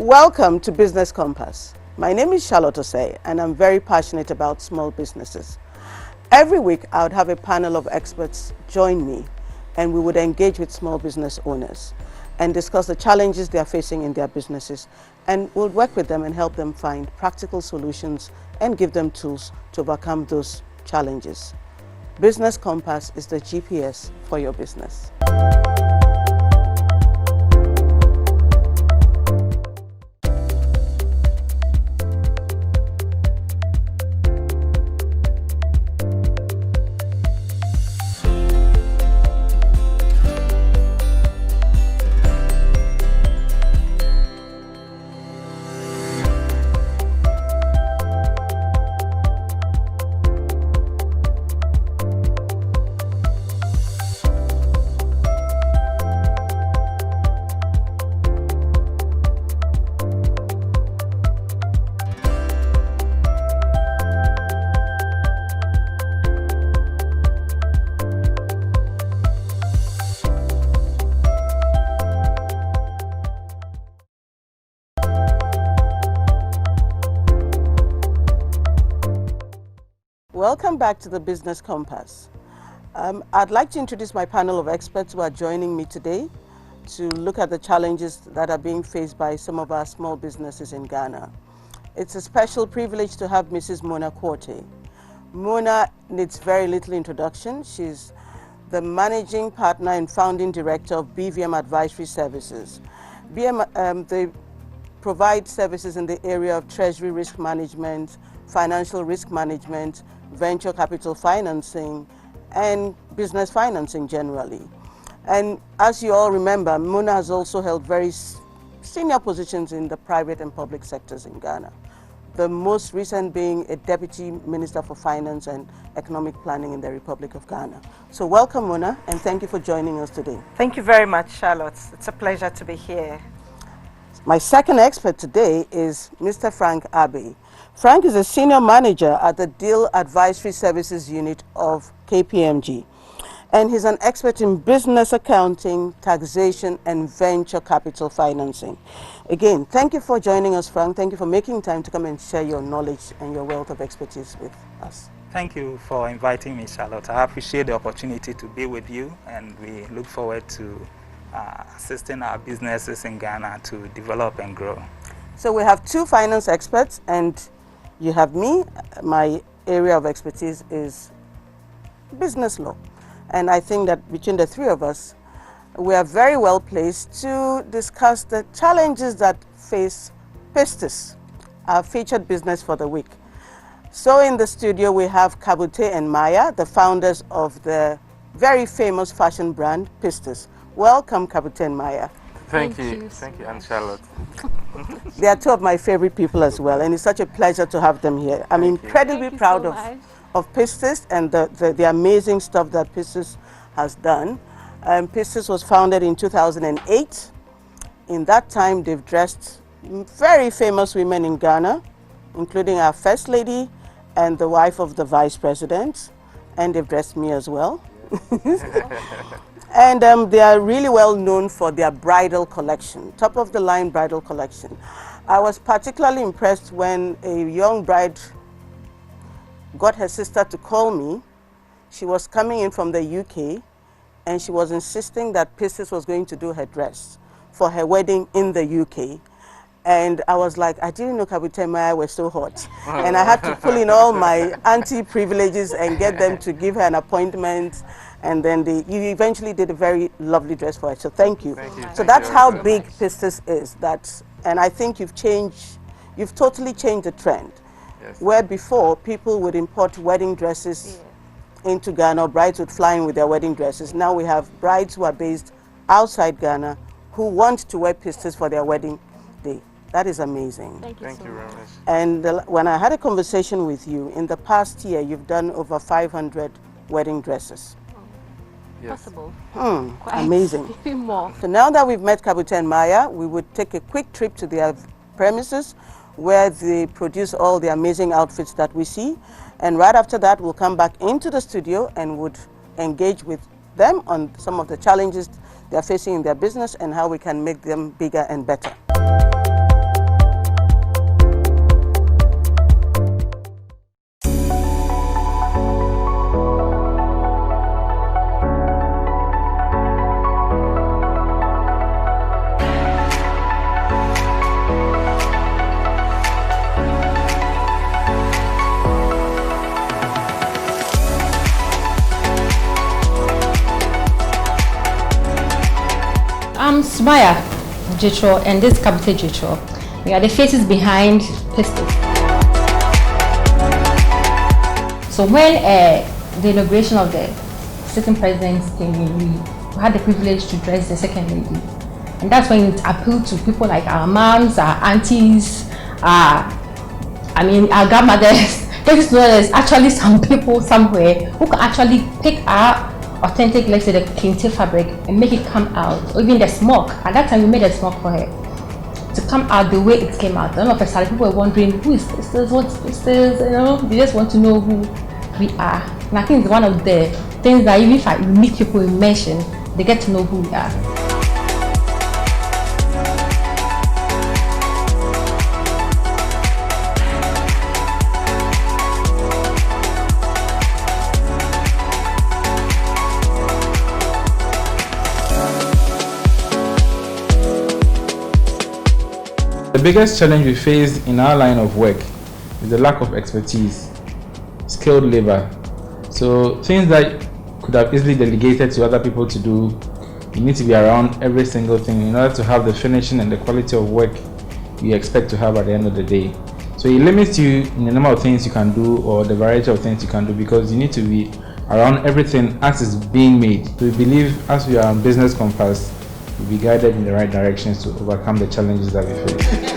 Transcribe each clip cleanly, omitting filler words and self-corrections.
Welcome to Business Compass. My name is Charlotte Osei and I'm very passionate about small businesses. Every week I would have a panel of experts join me and we would engage with small business owners and discuss the challenges they are facing in their businesses, and we'll work with them and help them find practical solutions and give them tools to overcome those challenges. Business Compass is the GPS for your business. Welcome back to the Business Compass. I'd like to introduce my panel of experts who are joining me today to look at the challenges that are being faced by some of our small businesses in Ghana. It's a special privilege to have Mrs.Mona Quartey. Mona needs very little introduction. She's the managing partner and founding director of BVM Advisory Services. They provide services in the area of treasury risk management, financial risk management, venture capital financing, and business financing generally. And as you all remember, Mona has also held very senior positions in the private and public sectors in Ghana. The most recent being a Deputy Minister for Finance and Economic Planning in the Republic of Ghana. So welcome, Mona, and thank you for joining us today. Thank you very much, Charlotte. It's a pleasure to be here. My second expert today is Mr. Frank Abbey. Frank is a senior manager at the Deal Advisory Services Unit of KPMG, and he's an expert in business accounting, taxation, and venture capital financing. Again, thank you for joining us, Frank. Thank you for making time to come and share your knowledge and your wealth of expertise with us. Thank you for inviting me, Charlotte. I appreciate the opportunity to be with you, and we look forward to assisting our businesses in Ghana to develop and grow. So we have two finance experts, and you have me. My area of expertise is business law. And I think that between the three of us, we are very well placed to discuss the challenges that face PISTIS, our featured business for the week. So in the studio, we have Kabute and Maya, the founders of the very famous fashion brand PISTIS. Welcome, Kabute and Maya. Thank you, and Charlotte. They are two of my favorite people as well, and it's such a pleasure to have them here. I'm incredibly proud of PISTIS and the amazing stuff that PISTIS has done. PISTIS was founded in 2008. In that time, they've dressed very famous women in Ghana, including our First Lady and the wife of the Vice President, and they've dressed me as well. And they are really well known for their bridal collection, top of the line bridal collection. I was particularly impressed when a young bride got her sister to call me. She was coming in from the UK and she was insisting that PISTIS was going to do her dress for her wedding in the UK. And I was like, I didn't know Kabute and Maya were so hot. And I had to pull in all my auntie privileges and get them to give her an appointment. And then you eventually did a very lovely dress for her. So thank you. So that's how big PISTIS is. And I think you've totally changed the trend. Yes. Where before people would import wedding dresses into Ghana, or brides would fly in with their wedding dresses. Now we have brides who are based outside Ghana who want to wear PISTIS for their wedding day. That is amazing. Thank you very much. And when I had a conversation with you, in the past year, you've done over 500 wedding dresses. Yes. Possible. Amazing. More. So now that we've met Kabute and Maya, we would take a quick trip to their premises where they produce all the amazing outfits that we see. And right after that, we'll come back into the studio and would engage with them on some of the challenges they're facing in their business and how we can make them bigger and better. Smaya GHOne and this Capital GHOne. We are the faces behind PISTIS. So when the inauguration of the sitting president came in, we had the privilege to dress the second lady. And that's when it appealed to people like our moms, our aunties, our grandmothers. There's actually some people somewhere who can actually pick our authentic, let's say, the kente fabric and make it come out, or even the smock. At that time, we made a smock for her to come out the way it came out. All of a sudden, people were wondering, who is PISTIS? What's PISTIS? You know, they just want to know who we are. And I think it's one of the things that even if I meet people in mention, they get to know who we are. The biggest challenge we face in our line of work is the lack of expertise, skilled labor. So things that could have easily delegated to other people to do, you need to be around every single thing in order to have the finishing and the quality of work you expect to have at the end of the day. So it limits you in the number of things you can do or the variety of things you can do, because you need to be around everything as it's being made. So we believe as we are on business compass, we'll be guided in the right directions to overcome the challenges that we face.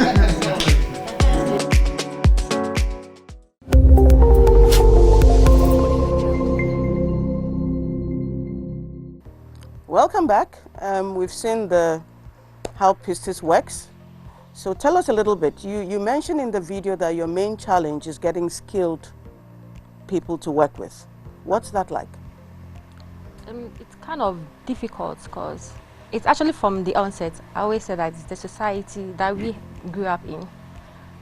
Welcome back. We've seen how PISTIS works. So tell us a little bit. You mentioned in the video that your main challenge is getting skilled people to work with. What's that like? It's kind of difficult because it's actually from the onset. I always say that it's the society that we grew up in.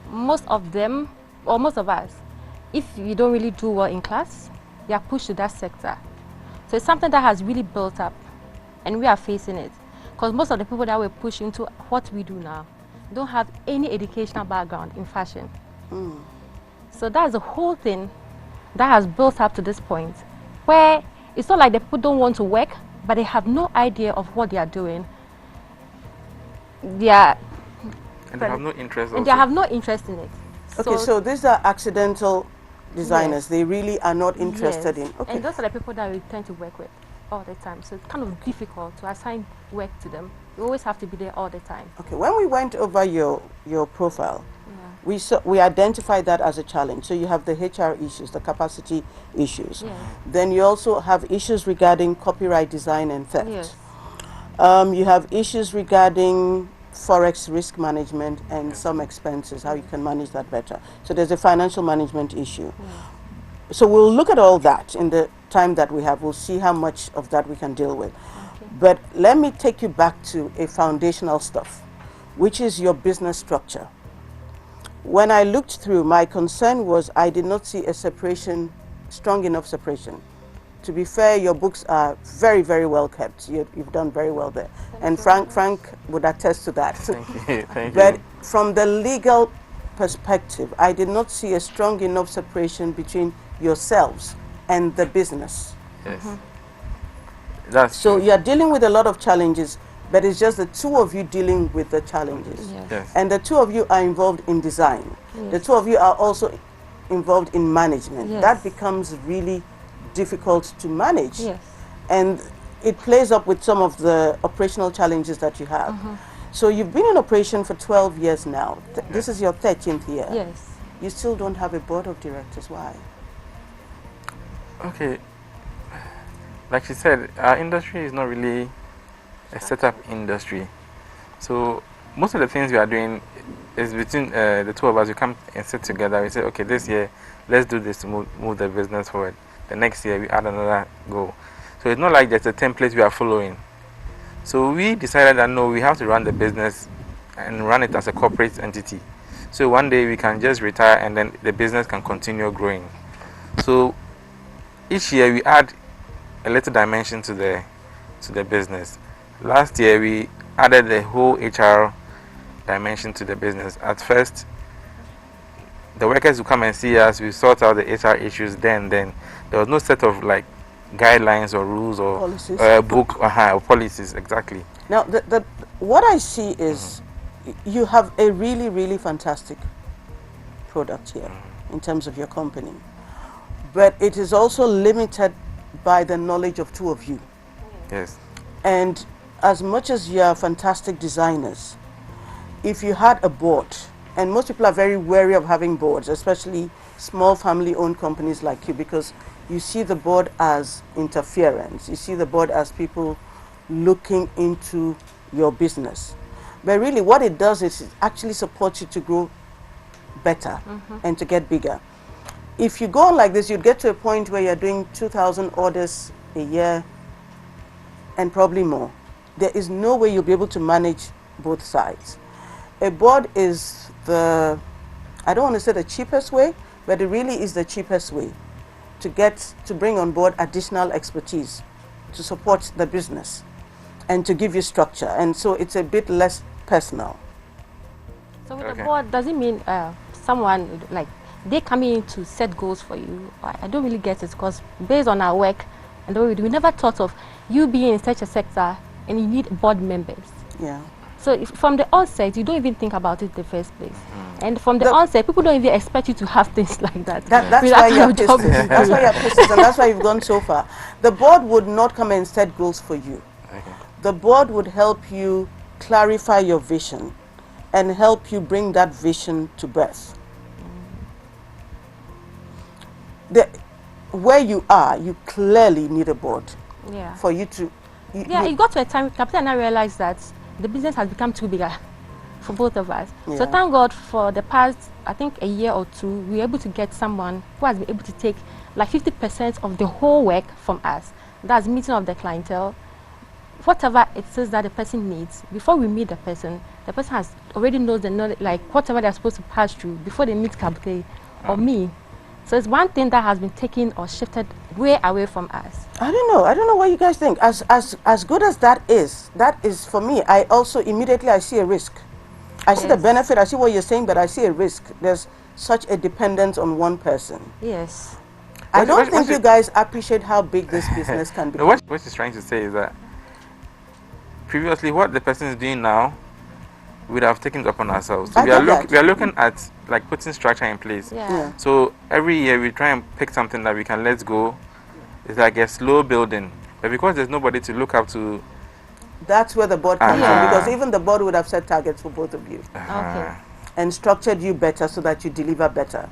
Most of them, or most of us, if you don't really do well in class, you are pushed to that sector. So it's something that has really built up, and we are facing it. Because most of the people that we're pushing into what we do now don't have any educational background in fashion. So that's the whole thing that has built up to this point, where it's not like the people don't want to work, but they have no idea of what they are doing. They have no interest. And they have no interest in it. Okay, so these are accidental designers. Yes. They really are not interested in. Okay. And those are the people that we tend to work with all the time. So it's kind of difficult to assign work to them. You always have to be there all the time. Okay, when we went over your profile, we identified that as a challenge. So you have the HR issues, the capacity issues. Yes. Then you also have issues regarding copyright design and theft. Yes. You have issues regarding forex risk management and some expenses, how you can manage that better. So there's a financial management issue. So we'll look at all that in the time that we have. We'll see how much of that we can deal with. But let me take you back to a foundational stuff, which is your business structure. When I looked through, my concern was I did not see a separation, strong enough separation. To be fair, your books are very, very well kept. You've done very well there. And Frank would attest to that. Thank you. Thank but you. from the legal perspective, I did not see a strong enough separation between yourselves and the business. Yes. That's so you're dealing with a lot of challenges, but it's just the two of you dealing with the challenges. Yes. And the two of you are involved in design. The two of you are also involved in management. That becomes really difficult to manage. And it plays up with some of the operational challenges that you have. So you've been in operation for 12 years now. This is your 13th year. Yes. You still don't have a board of directors. Why? Okay. Like she said, our industry is not really a setup industry. So most of the things we are doing is between the two of us. We come and sit together. We say, okay, this year, let's do this to move the business forward. The next year, we add another goal. So it's not like there's a template we are following. So we decided that no, we have to run the business and run it as a corporate entity. So one day we can just retire and then the business can continue growing. So each year we add a little dimension to the business. Last year we added the whole HR dimension to the business. At first, the workers would come and see us, we sort out the HR issues then there was no set of like guidelines or rules or Policies. book or policies exactly. Now, what I see is you have a really, really fantastic product here in terms of your company, but it is also limited by the knowledge of two of you. Yes. And as much as you are fantastic designers, if you had a board, and most people are very wary of having boards, especially small family-owned companies like you, because you see the board as interference. You see the board as people looking into your business. But really what it does is it actually supports you to grow better and to get bigger. If you go on like this, you'd get to a point where you're doing 2,000 orders a year and probably more. There is no way you'll be able to manage both sides. A board is the, I don't want to say the cheapest way, but it really is the cheapest way to bring on board additional expertise to support the business and to give you structure. And so it's a bit less personal. So with the board, does it mean someone, like, they come in to set goals for you? I don't really get it, because based on our work and the way we never thought of you being in such a sector and you need board members. Yeah. So if, from the onset, you don't even think about it in the first place. And from the onset, people don't even expect you to have things like that. That's why you're PISTIS. That's why you're PISTIS, and that's why you've gone so far. The board would not come and set goals for you. The board would help you clarify your vision and help you bring that vision to birth. Where you are, you clearly need a board for you to... it got to a time, Captain and I realized that the business has become too bigger for both of us. So thank God for the past, I think, a year or two, we were able to get someone who has been able to take like 50% of the whole work from us. That's meeting of the clientele. Whatever it says that the person needs, before we meet the person has already knows the knowledge, like whatever they're supposed to pass through before they meet Kabute or me. So it's one thing that has been taken or shifted way away from us. I don't know what you guys think. As good as that is for me, I also immediately I see a risk. I see the benefit, I see what you're saying, but I see a risk. There's such a dependence on one person. Yes. I don't think you guys appreciate how big this business can be. What she's trying to say is that previously what the person is doing now, we'd have taken it upon ourselves. So we are looking at like putting structure in place. So every year we try and pick something that we can let go. It's like a slow building. But because there's nobody to look up to, that's where the board comes in, because even the board would have set targets for both of you. And structured you better so that you deliver better.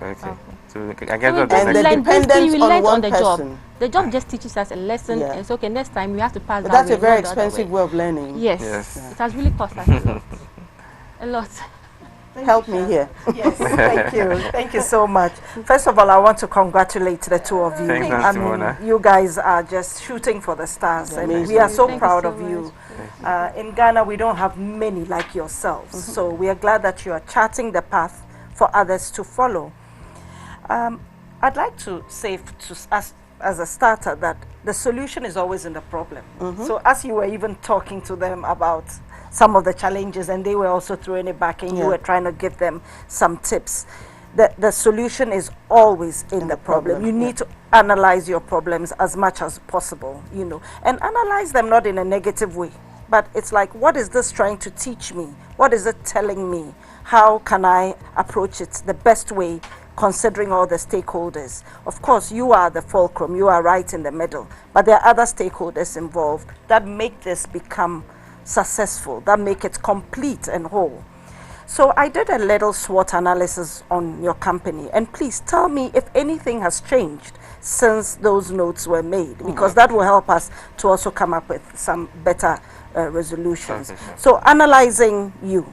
So I guess that's and the dependence on one person. The job just teaches us a lesson. And so okay, next time we have to pass that. That's a very expensive way of learning. Yes. It has really cost us a lot. A lot. Help me here. Yes, thank you. Thank you so much. First of all, I want to congratulate the two of you. Thanks, I mean, you guys are just shooting for the stars, and we are so proud of you. In Ghana, we don't have many like yourselves, so we are glad that you are charting the path for others to follow. I'd like to say to us as a starter that the solution is always in the problem. So as you were even talking to them about some of the challenges, and they were also throwing it back, and you were trying to give them some tips. The solution is always in the problem. You need to analyze your problems as much as possible, you know, and analyze them not in a negative way, but it's like, what is this trying to teach me? What is it telling me? How can I approach it the best way, considering all the stakeholders? Of course, you are the fulcrum, you are right in the middle, but there are other stakeholders involved that make this become successful, that make it complete and whole. So I did a little SWOT analysis on your company, and please tell me if anything has changed since those notes were made, because that will help us to also come up with some better resolutions. So analyzing you.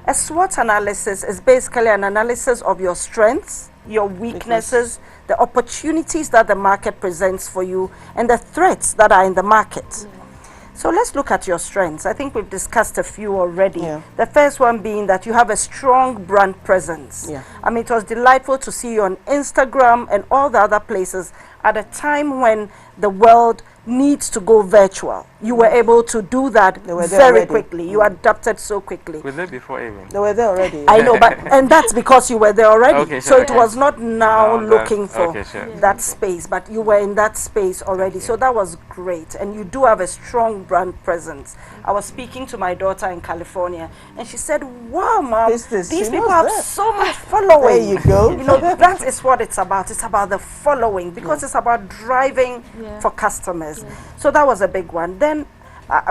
A SWOT analysis is basically an analysis of your strengths, your weaknesses, the opportunities that the market presents for you, and the threats that are in the market. So let's look at your strengths. I think we've discussed a few already. The first one being that you have a strong brand presence. I mean, it was delightful to see you on Instagram and all the other places at a time when the world needs to go virtual. You were able to do that very quickly. You adapted so quickly. Were they before even? They were there already. I know, but and that's because you were there already. Okay, so sure. it was not now looking for sure. that space, but you were in that space already. So that was great, and you do have a strong brand presence. I was speaking to my daughter in California, and she said, "Wow, Mom, these people have so much following." There you go. You know, that is what it's about. It's about the following, because it's about driving for customers. So that was a big one. Then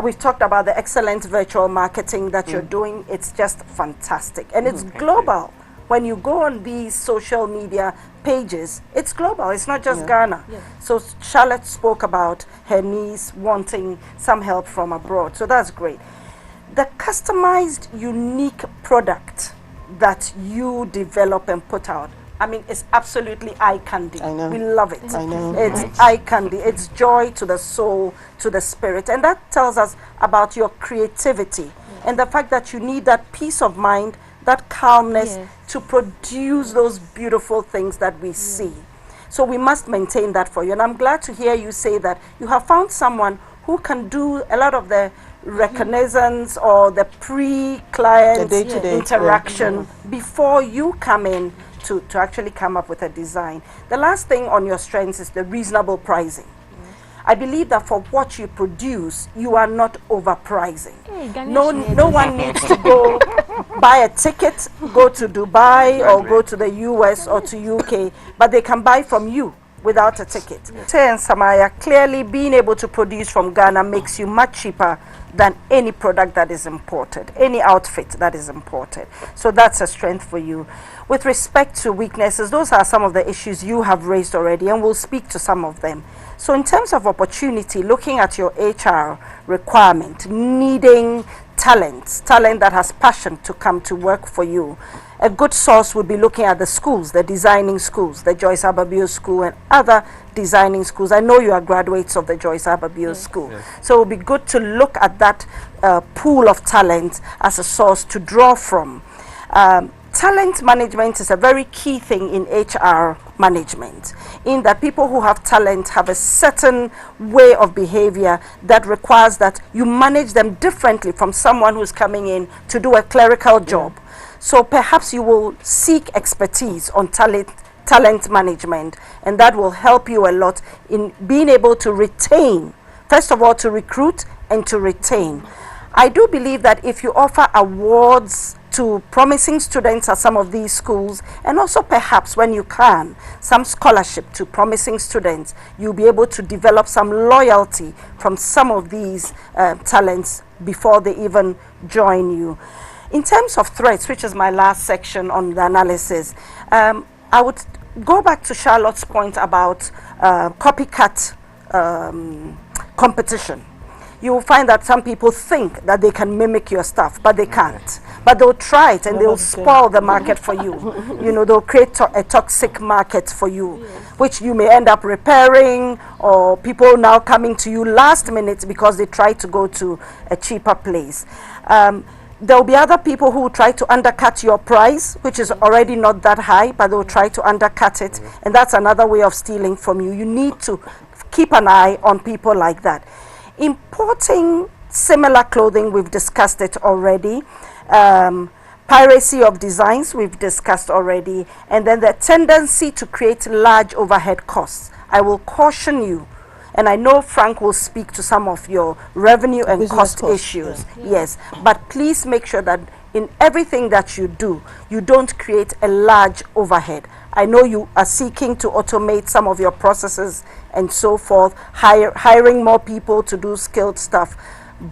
we've talked about the excellent virtual marketing that you're doing. It's just fantastic, and it's global. When you go on these social media pages, it's global. It's not just Ghana. So Charlotte spoke about her niece wanting some help from abroad. So that's great. The customized, unique product that you develop and put out, I mean, it's absolutely eye candy. I know. We love it. I know. It's eye candy. It's joy to the soul, to the spirit. And that tells us about your creativity and the fact that you need that peace of mind, that calmness to produce those beautiful things that we see. So we must maintain that for you. And I'm glad to hear you say that you have found someone who can do a lot of the reconnaissance or the pre-client interaction before you come in to actually come up with a design. The last thing on your strengths is the reasonable pricing. I believe that for what you produce, you are not overpricing. No one needs to go buy a ticket, go to Dubai or go to the US or to UK, but they can buy from you without a ticket. Tay and Samaya, clearly being able to produce from Ghana makes you much cheaper than any product that is imported, any outfit that is imported. So that's a strength for you. With respect to weaknesses, those are some of the issues you have raised already, and we'll speak to some of them. So in terms of opportunity, looking at your HR requirement, needing talent that has passion to come to work for you, a good source would be looking at the schools, the designing schools, the Joyce Ababio School and other designing schools. I know you are graduates of the Joyce Ababio School. So it would be good to look at that pool of talent as a source to draw from. Talent management is a very key thing in HR management, in that people who have talent have a certain way of behavior that requires that you manage them differently from someone who's coming in to do a clerical job. So perhaps you will seek expertise on talent management, and that will help you a lot in being able to retain, first of all, to recruit and to retain. I do believe that if you offer awards to promising students at some of these schools, and also perhaps when you can, some scholarship to promising students, you'll be able to develop some loyalty from some of these talents before they even join you. In terms of threats, which is my last section on the analysis, I would go back to Charlotte's point about copycat competition. You will find that some people think that they can mimic your stuff, but they can't. But they'll try it and they'll spoil the market for you. You know, they'll create a toxic market for you, which you may end up repairing, or people now coming to you last minute because they try to go to a cheaper place. There'll be other people who will try to undercut your price, which is already not that high, but they'll try to undercut it. And that's another way of stealing from you. You need to keep an eye on people like that. Importing similar clothing, we've discussed it already. Piracy of designs, we've discussed already. And then the tendency to create large overhead costs. I will caution you, and I know Frank will speak to some of your revenue and cost issues. Yes, but please make sure that in everything that you do, you don't create a large overhead. I know you are seeking to automate some of your processes and so forth, hiring more people to do skilled stuff,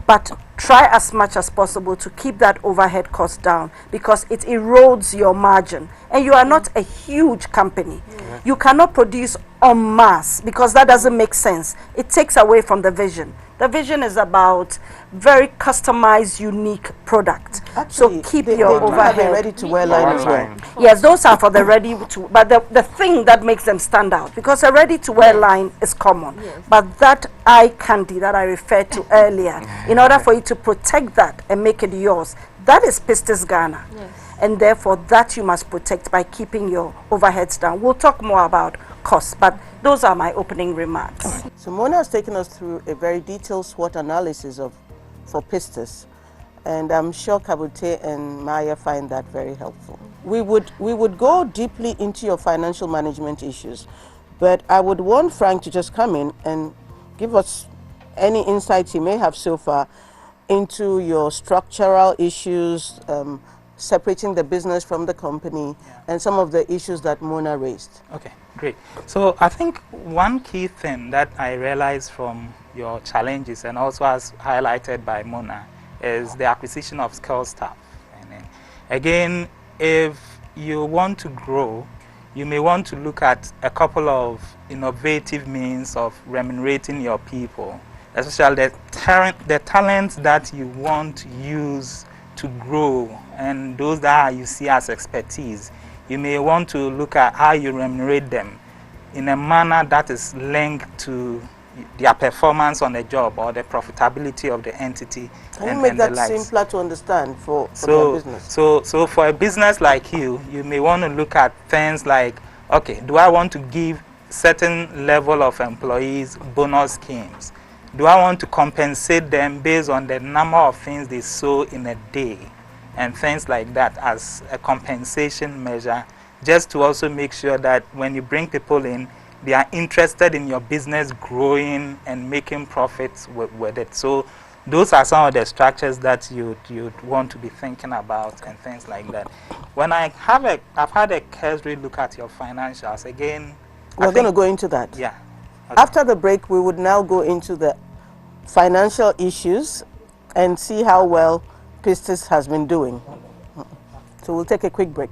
but try as much as possible to keep that overhead cost down, because it erodes your margin. And you are not a huge company. You cannot produce en masse, because that doesn't make sense. It takes away from the vision. The vision is about very customized, unique product. Actually, so keep your overhead ready-to-wear line as well. Yes, those are for the ready-to, but the thing that makes them stand out, because a ready-to-wear line is common, but that eye candy that I referred to earlier, in order for you to protect that and make it yours, that is Pistis Ghana. And therefore that you must protect by keeping your overheads down. We'll talk more about costs, but Those are my opening remarks. So Mona has taken us through a very detailed SWOT analysis for PISTIS, and I'm sure Kabute and Maya find that very helpful. We would go deeply into your financial management issues, but I would want Frank to just come in and give us any insights he may have so far into your structural issues, separating the business from the company, and some of the issues that Mona raised. Okay, great. So I think one key thing that I realized from your challenges, and also as highlighted by Mona, is the acquisition of skilled staff. And then, again, if you want to grow, you may want to look at a couple of innovative means of remunerating your people, especially the talents that you want to use to grow, and those that you see as expertise. You may want to look at how you remunerate them in a manner that is linked to their performance on the job or the profitability of the entity. Can you make that simpler to understand for their business? So for a business like you may want to look at things like, okay, do I want to give certain level of employees bonus schemes? Do I want to compensate them based on the number of things they sold in a day and things like that as a compensation measure, just to also make sure that when you bring people in, they are interested in your business growing and making profits with it. So those are some of the structures that you'd want to be thinking about and things like that. When I've had a cursory look at your financials, again, we're going to go into that. Yeah. Okay. After the break, we would now go into the financial issues and see how well PISTIS has been doing. So we'll take a quick break.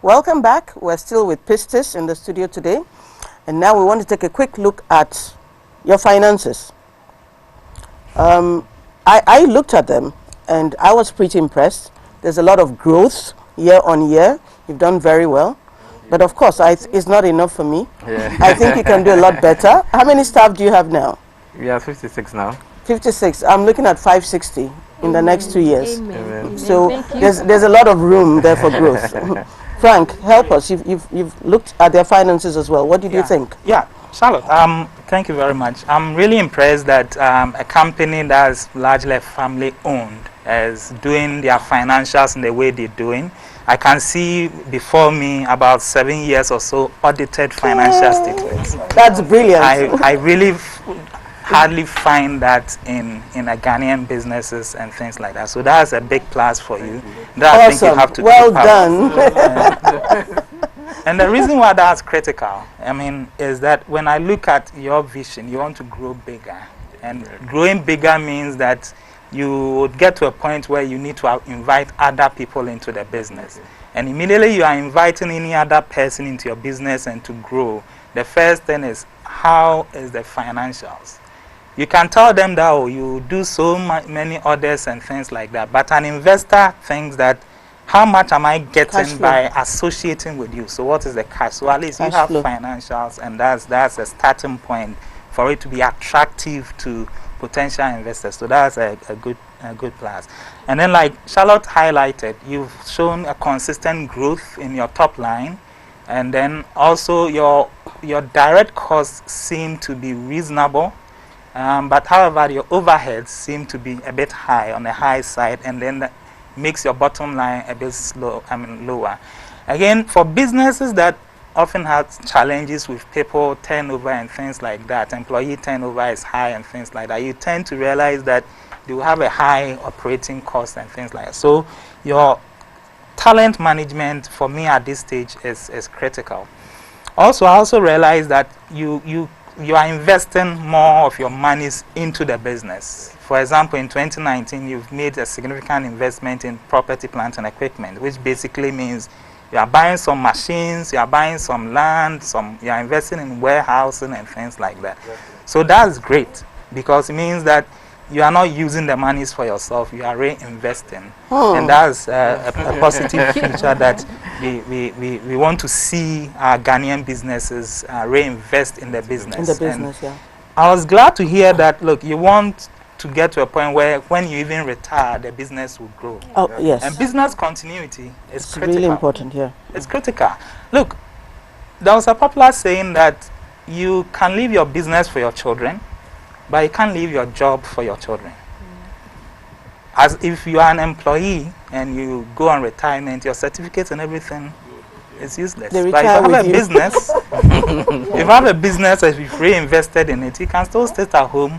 Welcome back. We're still with PISTIS in the studio today, and now we want to take a quick look at your finances. I looked at them and I was pretty impressed. There's a lot of growth year on year. You've done very well, but of course it's not enough for me. Yeah. I think you can do a lot better. How many staff do you have now? We are 56 now. 56. I'm looking at 560 in the next 2 years. Amen. So Amen. there's a lot of room there for growth. Frank, help us. You've looked at their finances as well. What did you think? Yeah, Charlotte, thank you very much. I'm really impressed that a company that's largely family owned is doing their financials in the way they're doing. I can see before me about 7 years or so audited financial statements. That's brilliant. I really hardly find that in a Ghanaian businesses and things like that. So that's a big plus for you. That awesome. I think you have to well done. And the reason why that's critical, I mean, is that when I look at your vision, you want to grow bigger. And growing bigger means that you would get to a point where you need to invite other people into the business. And immediately you are inviting any other person into your business and to grow. The first thing is, how is the financials? You can tell them that, oh, you do so many orders and things like that. But an investor thinks that, how much am I getting by associating with you? So what is the cash? So at least you have financials, and that's a starting point for it to be attractive to potential investors. So that's a good plus. And then, like Charlotte highlighted, you've shown a consistent growth in your top line, and then also your direct costs seem to be reasonable. But however, your overheads seem to be a bit high, on the high side, and then that makes your bottom line a bit lower. Again, for businesses that often have challenges with people turnover and things like that, employee turnover is high and things like that, you tend to realize that they will have a high operating cost and things like that. So your talent management for me at this stage is critical. Also, I also realize that you are investing more of your monies into the business. For example, in 2019, you've made a significant investment in property, plant, and equipment, which basically means You are buying some machines, you are buying some land, you are investing in warehousing and things like that. So that's great, because it means that you are not using the monies for yourself, you are reinvesting. And that's a positive feature that we want to see our Ghanaian businesses reinvest in the business. In the business, yeah. I was glad to hear that, look, you want to get to a point where when you even retire, the business will grow. Oh, yes. And business continuity is It's critical. really important, yeah. It's critical. Look, there was a popular saying that you can leave your business for your children, but you can't leave your job for your children. As if you are an employee and you go on retirement, your certificates and everything is useless. They But if retire you have with a business, if you have a business, if you've reinvested in it, you can still stay at home.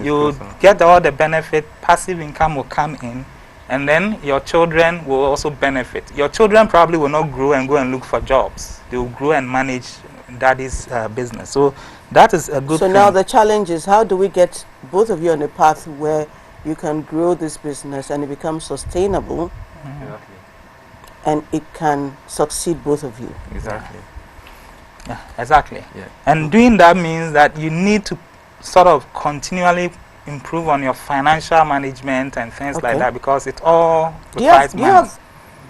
You get all the benefit, passive income will come in, and then your children will also benefit. Your children probably will not grow and go and look for jobs. They will grow and manage daddy's business. So that is a good thing. So now the challenge is, how do we get both of you on a path where you can grow this business and it becomes sustainable and it can succeed both of you? Exactly. Yeah, exactly. Yeah. And doing that means that you need to sort of continually improve on your financial management and things like that, because it all requires money.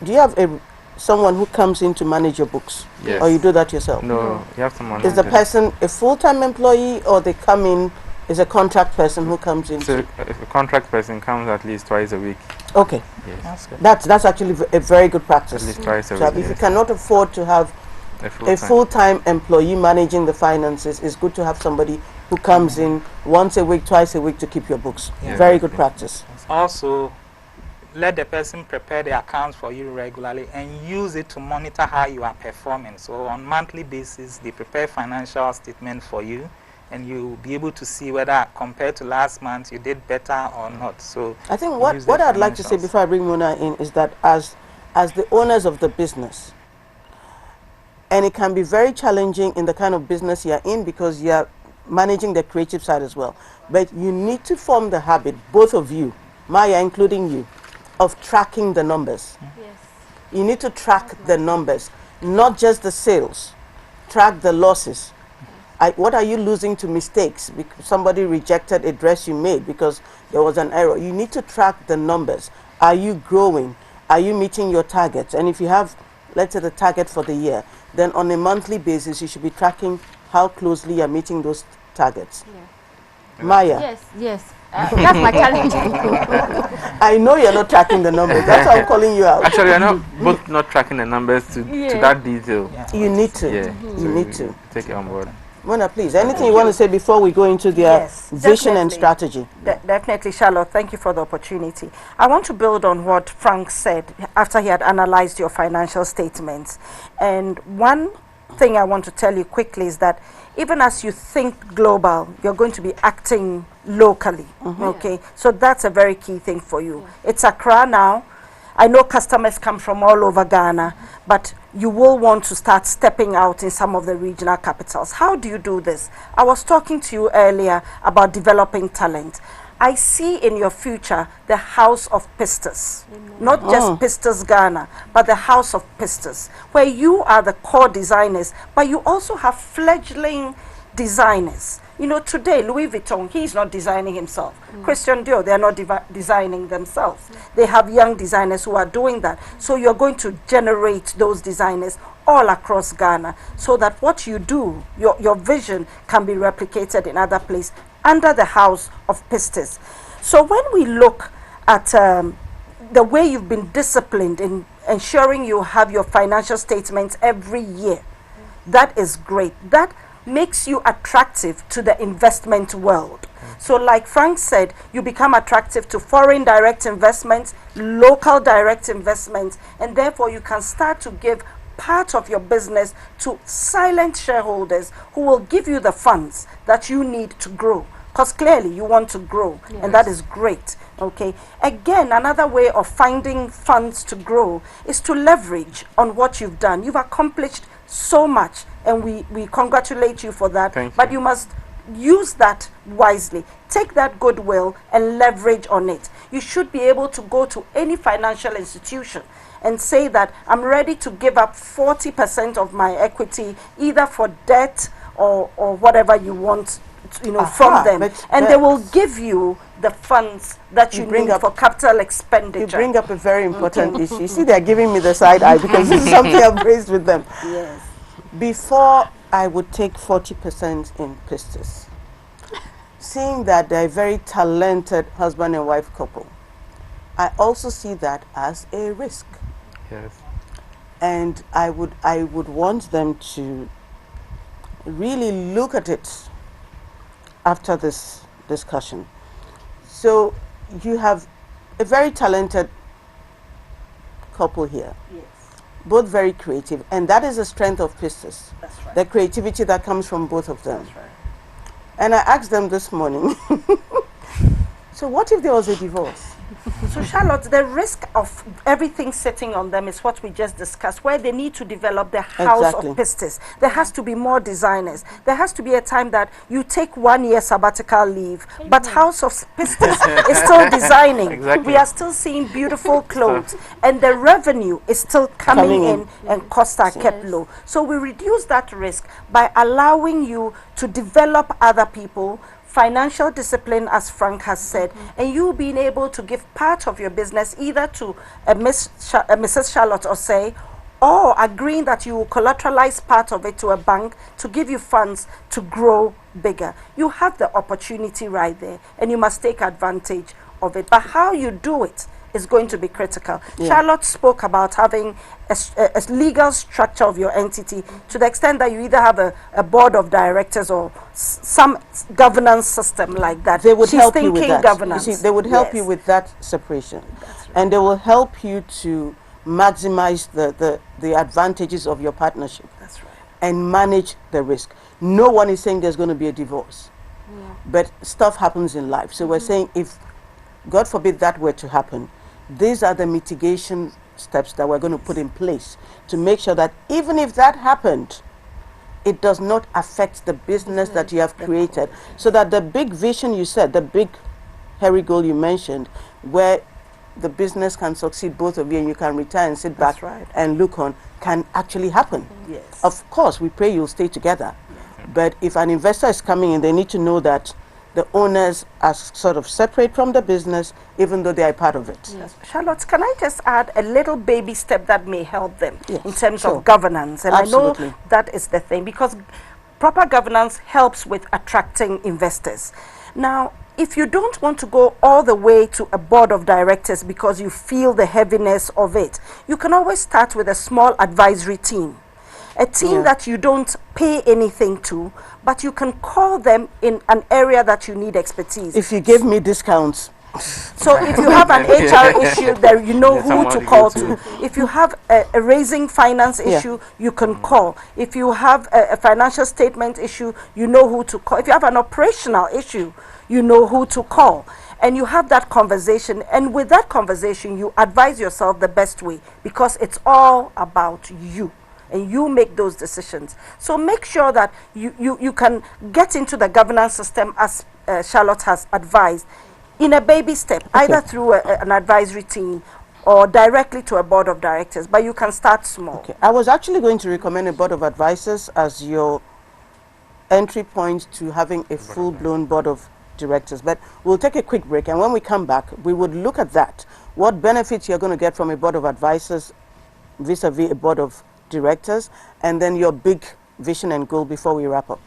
Do you have someone who comes in to manage your books? Yes. Or you do that yourself? No, you have someone. Is the person a full-time employee, or they come in, is a contract person who comes in? So if a contract person comes at least twice a week. Okay. Yes. That's good. That's actually a very good practice. At least twice a So week. if you cannot afford to have a full-time employee managing the finances, it's good to have somebody who comes in once a week, twice a week to keep your books. Yeah, Very good practice. Also, let the person prepare the accounts for you regularly and use it to monitor how you are performing. So on monthly basis, they prepare financial statement for you, and you'll be able to see whether compared to last month you did better or not. So I think what I'd like to say before I bring Mona in is that as the owners of the business, and it can be very challenging in the kind of business you're in because you're managing the creative side as well, but you need to form the habit, both of you, Maya including you, of tracking the numbers. Yes. You need to track the numbers, not just the sales. Track the losses. What are you losing to mistakes? Because somebody rejected a dress you made because there was an error. You need to track the numbers. Are you growing? Are you meeting your targets? And if you have, let's say, the target for the year, then on a monthly basis, you should be tracking how closely you're meeting those targets. Yeah. Maya? Yes, yes. That's my challenge. I know you're not tracking the numbers. That's why I'm calling you out. Actually, we're both not tracking the numbers to that detail. Yeah. You need to. Yeah. You need to. Take it on board. Mona, please, anything you want to say before we go into their Yes, vision and definitely. strategy? Definitely, Charlotte. Thank you for the opportunity. I want to build on what Frank said after he had analyzed your financial statements. And one thing I want to tell you quickly is that even as you think global, you're going to be acting locally. Okay, so that's a very key thing for you. It's Accra now. I know customers come from all over Ghana, but you will want to start stepping out in some of the regional capitals. How do you do this? I was talking to you earlier about developing talent. I see in your future the House of Pistis, not just Pistis Ghana, but the House of Pistis, where you are the core designers, but you also have fledgling designers. You know, today, Louis Vuitton, he's not designing himself. Christian Dior, they're not designing themselves. They have young designers who are doing that. So you're going to generate those designers all across Ghana so that what you do, your vision can be replicated in other places under the House of Pistis. So when we look at the way you've been disciplined in ensuring you have your financial statements every year, that is great. That makes you attractive to the investment world. So like Frank said, you become attractive to foreign direct investments, local direct investments, and therefore you can start to give part of your business to silent shareholders who will give you the funds that you need to grow. Because clearly you want to grow, and that is great. Okay. Again, another way of finding funds to grow is to leverage on what you've done. You've accomplished so much, and we congratulate you for that. But you must use that wisely. Take that goodwill and leverage on it. You should be able to go to any financial institution and say that I'm ready to give up 40% of my equity either for debt or whatever you want, from them, and they will give you the funds that you need for capital expenditure. You bring up a very important issue. You see, they're giving me the side eye because this is something I've raised with them. Yes. Before I would take 40% in Pistis, seeing that they're a very talented husband and wife couple, I also see that as a risk. Yes. And I would want them to really look at it after this discussion. So you have a very talented couple here. Yes. Both very creative, and that is the strength of Pistis. That's right. The creativity that comes from both of them. That's right. And I asked them this morning, so what if there was a divorce? So Charlotte, the risk of everything sitting on them is what we just discussed, where they need to develop the house of Pistis. There has to be more designers. There has to be a time that you take 1 year sabbatical leave, but House of Pistis is still designing. Exactly. We are still seeing beautiful clothes, and the revenue is still coming in, and costs are kept low. So we reduce that risk by allowing you to develop other people, financial discipline, as Frank has said, and you being able to give part of your business either to Mrs. Charlotte Osei, or agreeing that you will collateralize part of it to a bank to give you funds to grow bigger. You have the opportunity right there, and you must take advantage of it. But how you do it is going to be critical. Charlotte spoke about having a legal structure of your entity to the extent that you either have a board of directors or some governance system like that. They would help you with that. Governance. You see, they would help you with that separation. And they will help you to maximize the advantages of your partnership. That's right. And manage the risk. No one is saying there's going to be a divorce. But stuff happens in life. So we're saying if, God forbid, that were to happen, these are the mitigation steps that we're going to put in place to make sure that even if that happened, it does not affect the business that you have created. So that the big vision you said, the big hairy goal you mentioned, where the business can succeed, both of you, and you can retire and sit back and look on, can actually happen. Yes. Of course, we pray you'll stay together. But if an investor is coming in, they need to know that the owners are sort of separate from the business, even though they are part of it. Yes. Charlotte, can I just add a little baby step that may help them in terms of governance? And Absolutely. I know that is the thing, because proper governance helps with attracting investors. Now, if you don't want to go all the way to a board of directors because you feel the heaviness of it, you can always start with a small advisory team. A team that you don't pay anything to, but you can call them in an area that you need expertise. If you give me discounts. So if you have an HR issue, there you know who to call to. If you have a raising finance issue, you can call. If you have a financial statement issue, you know who to call. If you have an operational issue, you know who to call. And you have that conversation, and with that conversation, you advise yourself the best way, because it's all about you. And you make those decisions. So make sure that you can get into the governance system as Charlotte has advised in a baby step, either through an advisory team or directly to a board of directors, but you can start small. Okay. I was actually going to recommend a board of advisors as your entry point to having a full-blown board of directors, but we'll take a quick break, and when we come back, we would look at that, what benefits you're going to get from a board of advisors vis-a-vis a board of directors, and then your big vision and goal before we wrap up.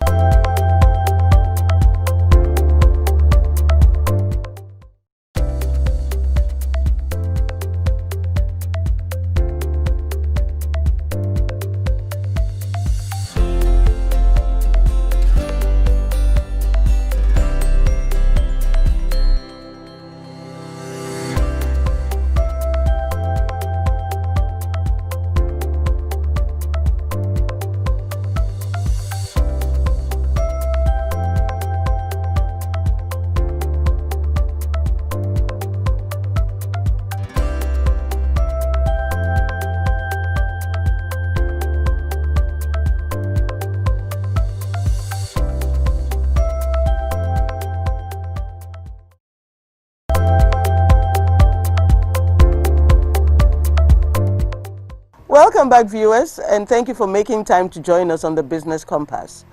Welcome back, viewers, and thank you for making time to join us on the Business Compass.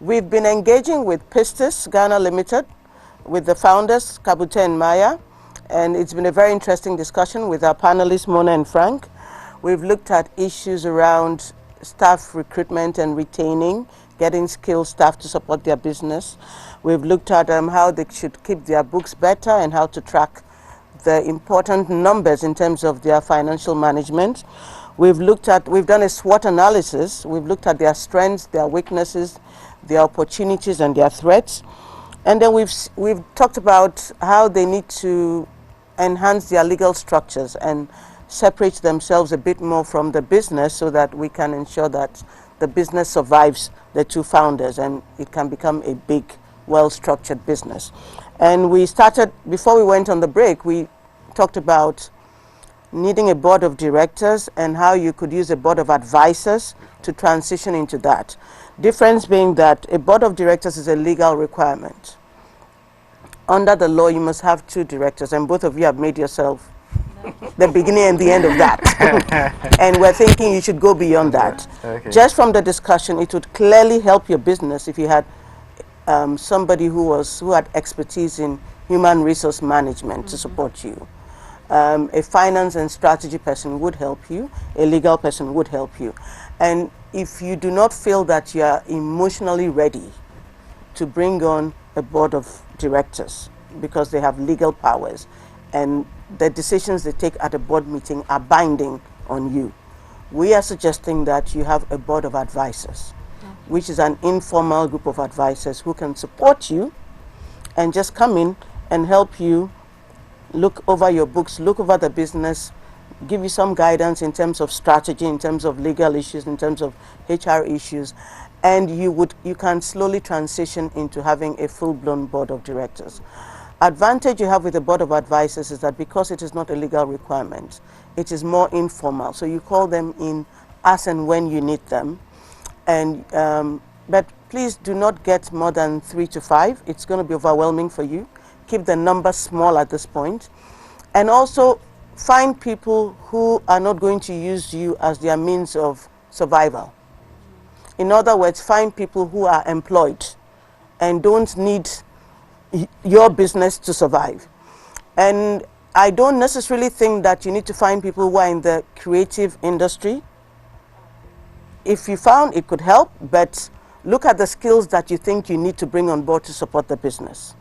We've been engaging with Pistis Ghana Limited, with the founders, Kabute and Maya, and it's been a very interesting discussion with our panelists, Mona and Frank. We've looked at issues around staff recruitment and retaining, getting skilled staff to support their business. We've looked at how they should keep their books better and how to track the important numbers in terms of their financial management. We've done a SWOT analysis. We've looked at their strengths, their weaknesses, their opportunities and their threats. And then we've talked about how they need to enhance their legal structures and separate themselves a bit more from the business so that we can ensure that the business survives the two founders and it can become a big, well-structured business. And we started, before we went on the break, we talked about needing a board of directors and how you could use a board of advisors to transition into that. Difference being that a board of directors is a legal requirement. Under the law, you must have 2 directors, and both of you have made yourself the beginning and the end of that. And we're thinking you should go beyond that. Okay. Just from the discussion, it would clearly help your business if you had somebody who had expertise in human resource management to support you. A finance and strategy person would help you. A legal person would help you. And if you do not feel that you are emotionally ready to bring on a board of directors because they have legal powers and the decisions they take at a board meeting are binding on you, we are suggesting that you have a board of advisors, which is an informal group of advisors who can support you and just come in and help you look over your books, look over the business, give you some guidance in terms of strategy, in terms of legal issues, in terms of HR issues, and you can slowly transition into having a full-blown board of directors. Advantage you have with the board of advisors is that because it is not a legal requirement, it is more informal. So you call them in as and when you need them. And but please do not get more than 3 to 5. It's going to be overwhelming for you. Keep the number small at this point. And also find people who are not going to use you as their means of survival. In other words, find people who are employed and don't need your business to survive. And I don't necessarily think that you need to find people who are in the creative industry. If you found it could help, but look at the skills that you think you need to bring on board to support the business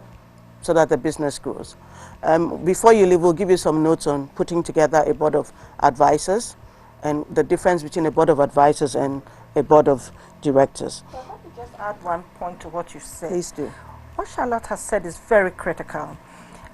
so that the business grows. Before you leave, we'll give you some notes on putting together a board of advisors and the difference between a board of advisors and a board of directors. So let me just add one point to what you said. Please do. What Charlotte has said is very critical.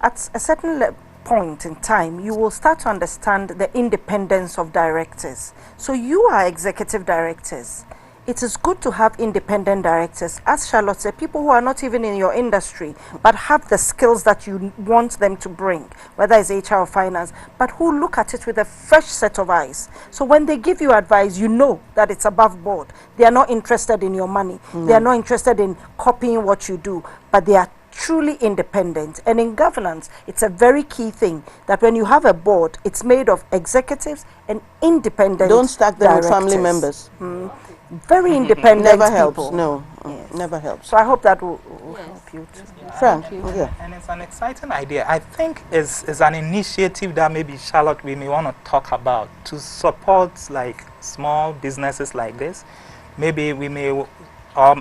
At a certain point in time, you will start to understand the independence of directors. So you are executive directors. It is good to have independent directors, as Charlotte said, people who are not even in your industry, but have the skills that you want them to bring, whether it's HR or finance, but who look at it with a fresh set of eyes. So when they give you advice, you know that it's above board. They are not interested in your money. They are not interested in copying what you do, but they are truly independent. And in governance, it's a very key thing that when you have a board, it's made of executives and independent Don't stack them with directors. family members. Very independent Never helps. people. No, Yes. never helps. So I hope that will help you too. Frank, yeah. And it's an exciting idea. I think it's an initiative that maybe Charlotte we may want to talk about to support like small businesses like this. Maybe we may,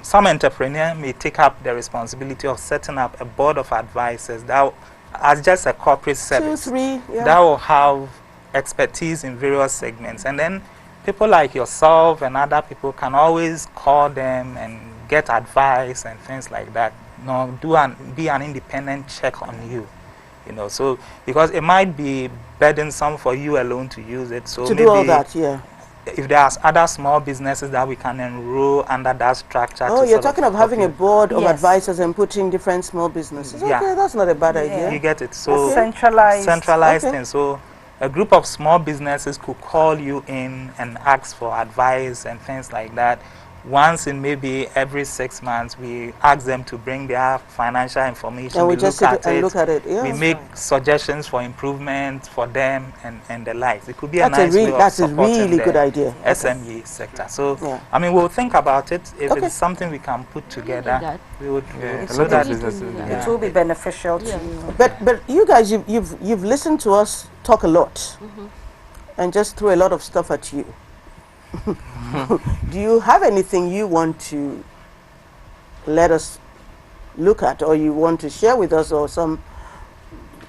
some entrepreneur may take up the responsibility of setting up a board of advisors that as just a corporate service 2, 3, yeah. that will have expertise in various segments, and then people like yourself and other people can always call them and get advice and things like that. Be an independent check on you, So because it might be burdensome for you alone to use it. So to maybe do all that, yeah. if there's other small businesses that we can enroll under that structure. Oh, you're talking of having a board of Yes. advisors and putting different small businesses. Yeah. Okay, that's not a bad idea. You get it. So Centralized. centralized Okay. thing. So a group of small businesses could call you in and ask for advice and things like that. once in maybe every 6 months, we ask them to bring their financial information. And we just sit and look at it. Yeah. We make suggestions for improvement for them and the likes. It could be a That's nice way of that's a supporting really the good idea. SME sector. So, I mean, we'll think about it. If it's something we can put together, we would. So that it will be beneficial to you. But you guys, you've listened to us talk a lot, and just throw a lot of stuff at you. Do you have anything you want to let us look at, or you want to share with us, or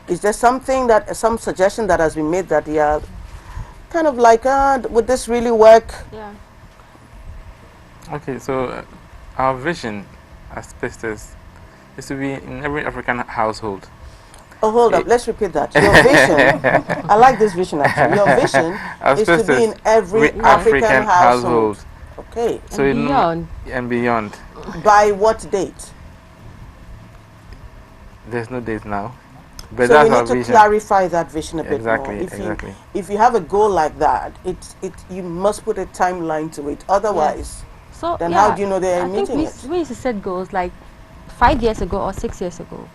is there something some suggestion that has been made that you are kind of like, would this really work? Yeah. Okay, so our vision as Pistis is to be in every African household. Oh, hold up. Let's repeat that. Your vision, I like this vision actually. Your vision is to be in every African household. Okay. So and beyond. And beyond. By what date? There's no date now. But So that's we our need to vision. clarify that vision a bit Exactly, more. exactly. If you have a goal like that, you must put a timeline to it. Otherwise, So then how do you know they are I think meeting we it? we used to set goals like 5 years ago or 6 years ago.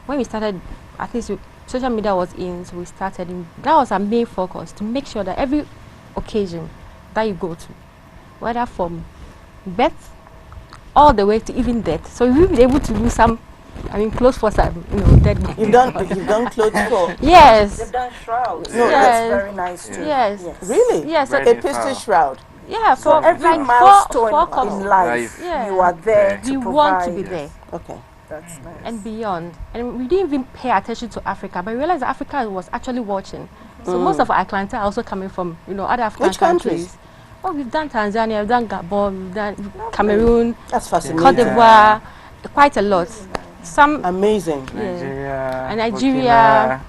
When we started, at least social media was in, so we started. That was our main focus, to make sure that every occasion that you go to, whether from birth all the way to even death, so we'll be able to do some. I mean, clothes for some, dead. You've done clothes for. Yes. They've done shrouds. No, That's very nice too. Yes. Really? Yes. So A Pistis shroud. yeah, So for every like milestone four in couples. life, Yeah. you are there We to want to provide. be there Okay. That's nice. and beyond. And we didn't even pay attention to Africa, but we realized that Africa was actually watching. So most of our clientele are also coming from, other African Which countries? Oh, we've done Tanzania, we've done Gabon, we've done Cameroon, That's fascinating. Cote d'Ivoire, quite a lot. Some, Amazing. Nigeria, And Nigeria.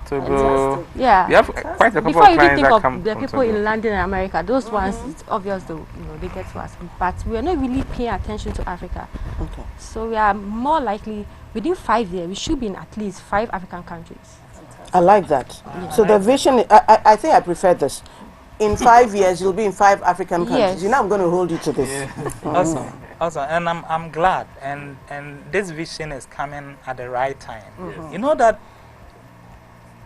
Burkina, Togo. yeah. We have quite a couple Before of you even clients think that of come the from people Togo. in London and America, those ones, it's obvious though, they get to us. But we are not really paying attention to Africa. Okay. So we are more likely, within 5 years, we should be in at least 5 African countries. I like that. So the vision, I think I prefer this. In 5 years, you'll be in 5 African countries. Yes. I'm going to hold you to this. Awesome, and I'm glad, and this vision is coming at the right time. You know that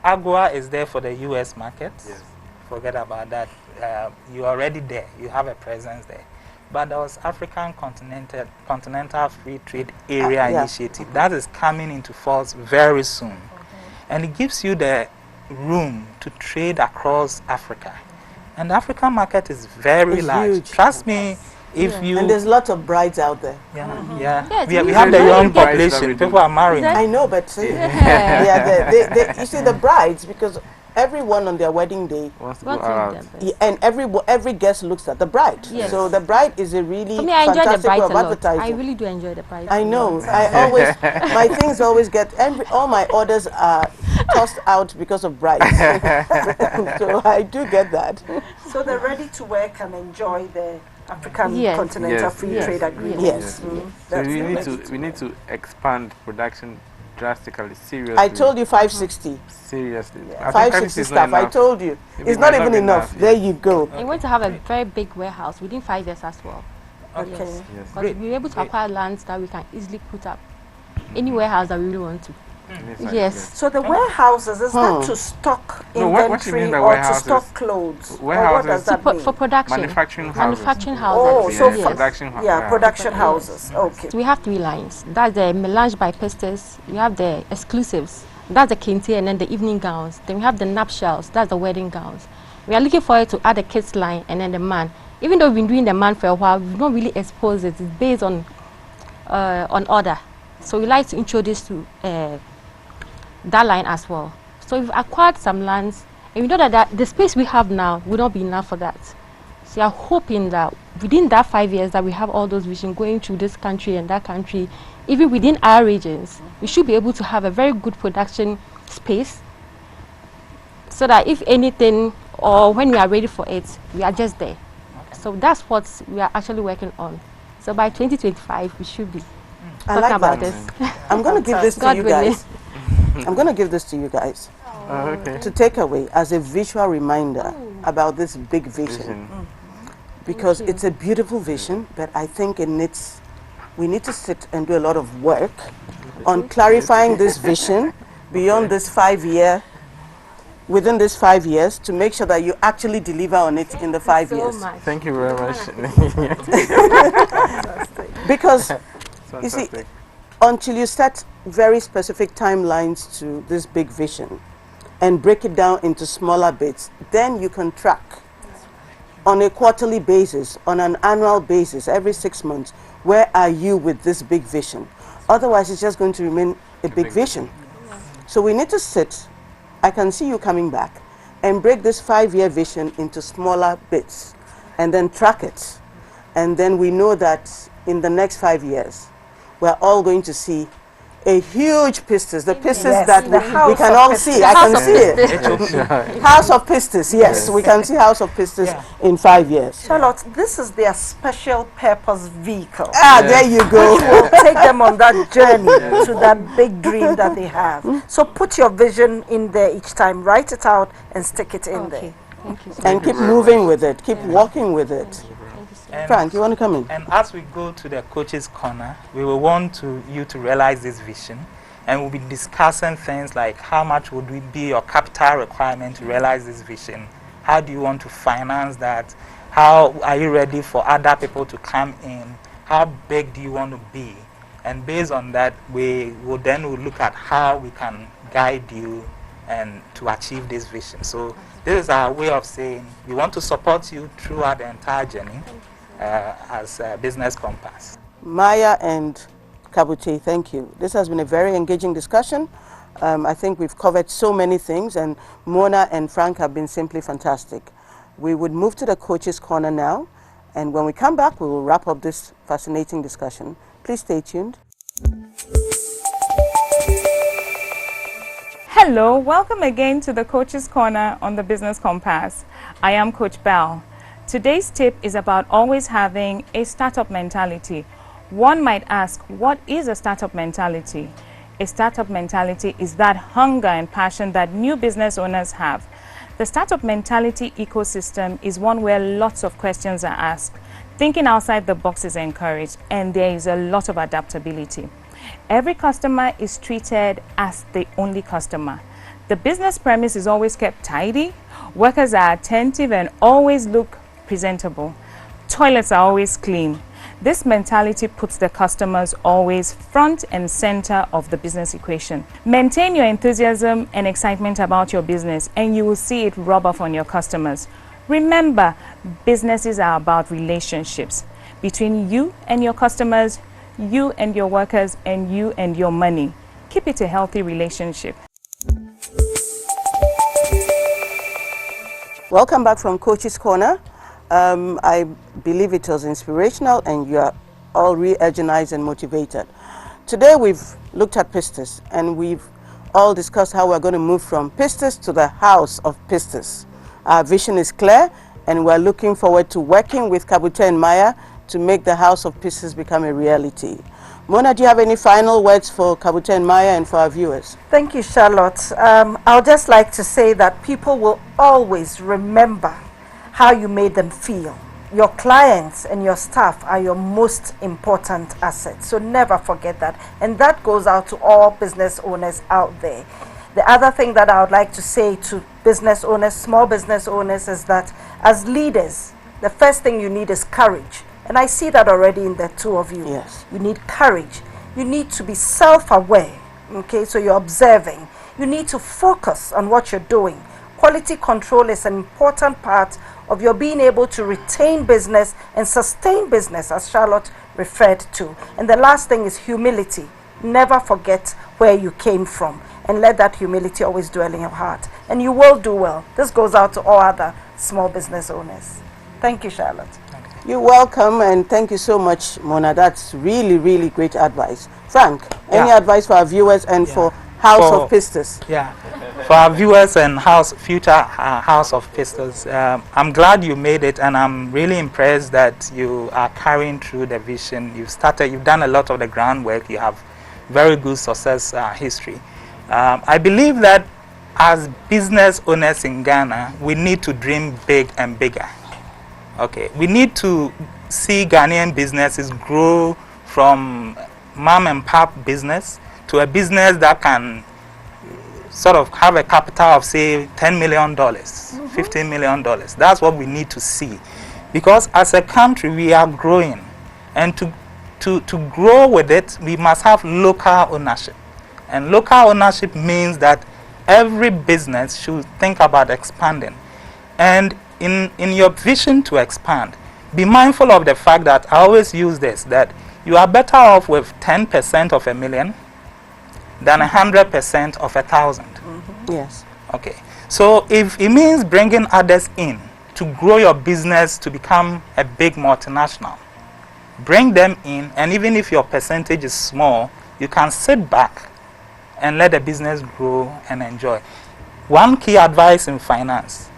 Agua is there for the U.S. market. Forget about that. You're already there. You have a presence there. But there was African Continental Free Trade Area Initiative that is coming into force very soon, and it gives you the room to trade across Africa. And the African market is very large. Huge. Trust me, if you... And there's lots of brides out there. Yes, we we have the really young get- population. People are marrying. I know, but Yeah. you see the brides, because everyone on their wedding day, Wants to go Want to out. eat them. and every guest looks at the bride. Yes. So the bride is a really For me, I enjoy the fantastic way brides of a lot. advertising. I really do enjoy the brides. I know. I always, my things always get, all my orders are tossed out because of brides. So I do get that. So they're ready to work and enjoy the African Yes. Continental Yes. Free Yes. Trade Agreement. Yes. So That's we need to expand production drastically, seriously. I told you 560. Seriously. I think 560 is not staff. I enough. told you. Maybe It's it not might even be enough. enough, There you go. I'm going to have a very big warehouse within 5 years as well. Okay. Yes. Yes. Because we're able to acquire lands that we can easily put up any warehouse that we really want to. Yes. Yes. So the warehouses, is that to stock No, what you mean inventory by or to warehouses? stock clothes? Or what Warehouses does that mean? For production. Manufacturing houses. Manufacturing Oh, houses. so Yes. for Production hou- yeah, yeah. production houses. Okay. So we have 3 lines. That's the melange by Pistis. We have the exclusives. That's the kente and then the evening gowns. Then we have the nuptials. That's the wedding gowns. We are looking for it to add the kids line and then the man. Even though we've been doing the man for a while, we've not really exposed it. It's based on order. So we like to introduce to that line as well. So we've acquired some lands, and we know that the space we have now will not be enough for that. So we are hoping that within that 5 years that we have all those visions going through this country and that country, even within our regions, we should be able to have a very good production space, so that if anything or when we are ready for it, we are just there. So that's what we are actually working on. So by 2025, we should be I talking like about that. this. I'm going to give this to God you willing. guys. I'm going to give this to you guys Okay. to take away as a visual reminder about this big vision. because it's a beautiful vision, but I think we need to sit and do a lot of work on clarifying this vision beyond this 5-year, within this 5 years, to make sure that you actually deliver on it in the 5 years. Thank you very much. Because, you see, until you set very specific timelines to this big vision and break it down into smaller bits, then you can track on a quarterly basis, on an annual basis, every 6 months, where are you with this big vision? Otherwise, it's just going to remain a big vision. So we need to sit, I can see you coming back, and break this 5-year vision into smaller bits, and then track it. And then we know that in the next 5 years, we're all going to see a huge pistis, the pistis that we can all see. I can see it. House of Pistis, yes. We can see House of Pistis in 5 years. Charlotte, this is their special purpose vehicle. There you go. Which will take them on that journey to that big dream that they have. So put your vision in there each time, write it out and stick it in there. Thank you so And keep moving with it, keep walking with it. Frank, you want to come in? And as we go to the coach's corner, we will want you to realize this vision, and we'll be discussing things like how much would be your capital requirement to realize this vision? How do you want to finance that? How are you ready for other people to come in? How big do you want to be? And based on that, we will then look at how we can guide you and to achieve this vision. So this is our way of saying we want to support you throughout the entire journey. As a business compass. Maya and Kabute, thank you. This has been a very engaging discussion. I think we've covered so many things, and Mona and Frank have been simply fantastic. We would move to the coach's corner now, and when we come back, we will wrap up this fascinating discussion. Please stay tuned. Hello, welcome again to the Coach's Corner on the Business Compass. I am Coach Bell. Today's tip is about always having a startup mentality. One might ask, what is a startup mentality? A startup mentality is that hunger and passion that new business owners have. The startup mentality ecosystem is one where lots of questions are asked. Thinking outside the box is encouraged, and there is a lot of adaptability. Every customer is treated as the only customer. The business premise is always kept tidy. Workers are attentive and always look presentable. Toilets are always clean. This mentality puts the customers always front and center of the business equation. Maintain your enthusiasm and excitement about your business, and you will see it rub off on your customers. Remember, businesses are about relationships between you and your customers, you and your workers, and you and your money. Keep it a healthy relationship. Welcome back from Coach's Corner. I believe it was inspirational, and you are all re-energized and motivated. Today we've looked at Pistis, and we've all discussed how we're going to move from Pistis to the House of Pistis. Our vision is clear, and we're looking forward to working with Kabute and Maya to make the House of Pistis become a reality. Mona, do you have any final words for Kabute and Maya and for our viewers? Thank you, Charlotte. I would just like to say that people will always remember how you made them feel. Your clients and your staff are your most important assets, so never forget that. And that goes out to all business owners out there. The other thing that I would like to say to business owners, small business owners, is that as leaders, the first thing you need is courage. And I see that already in the two of you. Yes. You need courage. You need to be self-aware, okay? So you're observing. You need to focus on what you're doing. Quality control is an important part of your being able to retain business and sustain business, as Charlotte referred to. And the last thing is humility. Never forget where you came from, and let that humility always dwell in your heart. And you will do well. This goes out to all other small business owners. Thank you, Charlotte. You're welcome, and thank you so much, Mona. That's really, really great advice. Frank, any advice for our viewers and for House of Pistis? Yeah, for our viewers and future House of Pistis, I'm glad you made it, and I'm really impressed that you are carrying through the vision. You've done a lot of the groundwork. You have very good success history. I believe that as business owners in Ghana, we need to dream big and bigger. Okay, we need to see Ghanaian businesses grow from mom and pop business to a business that can sort of have a capital of, say, $10 million, $15 million. That's what we need to see. Because as a country, we are growing. And to grow with it, we must have local ownership. And local ownership means that every business should think about expanding. And in your vision to expand, be mindful of the fact that I always use this, that you are better off with 10% of a million than 100% of 1,000. Yes. Okay. So if it means bringing others in to grow your business to become a big multinational, bring them in, and even if your percentage is small, you can sit back and let the business grow and enjoy. One key advice in finance,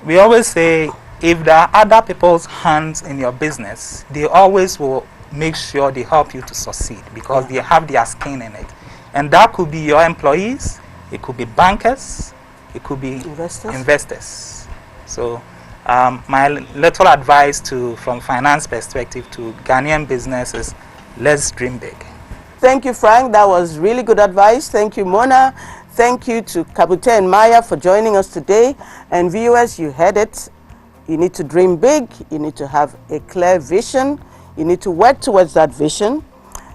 we always say, if there are other people's hands in your business, they always will make sure they help you to succeed because they have their skin in it. And that could be your employees, it could be bankers, it could be investors. So my little advice from finance perspective to Ghanaian businesses, let's dream big. Thank you, Frank. That was really good advice. Thank you, Mona. Thank you to Kabute and Maya for joining us today. And viewers, you heard it. You need to dream big. You need to have a clear vision. You need to work towards that vision.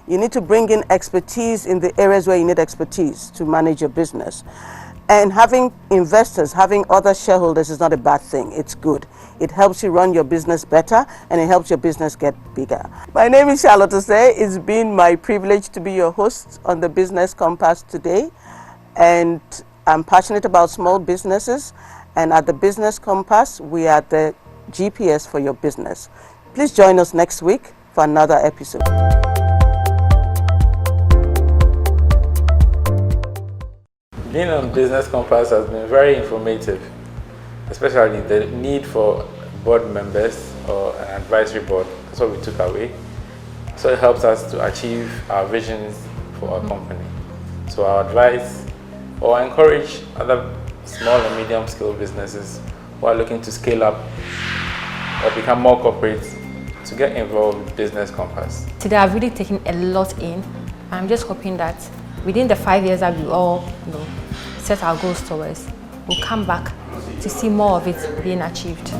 You need to bring in expertise in the areas where you need expertise to manage your business. And having investors, having other shareholders is not a bad thing. It's good. It helps you run your business better and it helps your business get bigger. My name is Charlotte Osei. It's been my privilege to be your host on the Business Compass today. And I'm passionate about small businesses. And at the Business Compass, we are the GPS for your business. Please join us next week for another episode. Being on Business Compass has been very informative, especially the need for board members or an advisory board. That's what we took away. So it helps us to achieve our visions for our company. So our advice, or encourage other small and medium scale businesses who are looking to scale up or become more corporate to get involved with Business Compass. Today I've really taken a lot in. I'm just hoping that within the 5 years that we all set our goals towards, we'll come back to see more of it being achieved.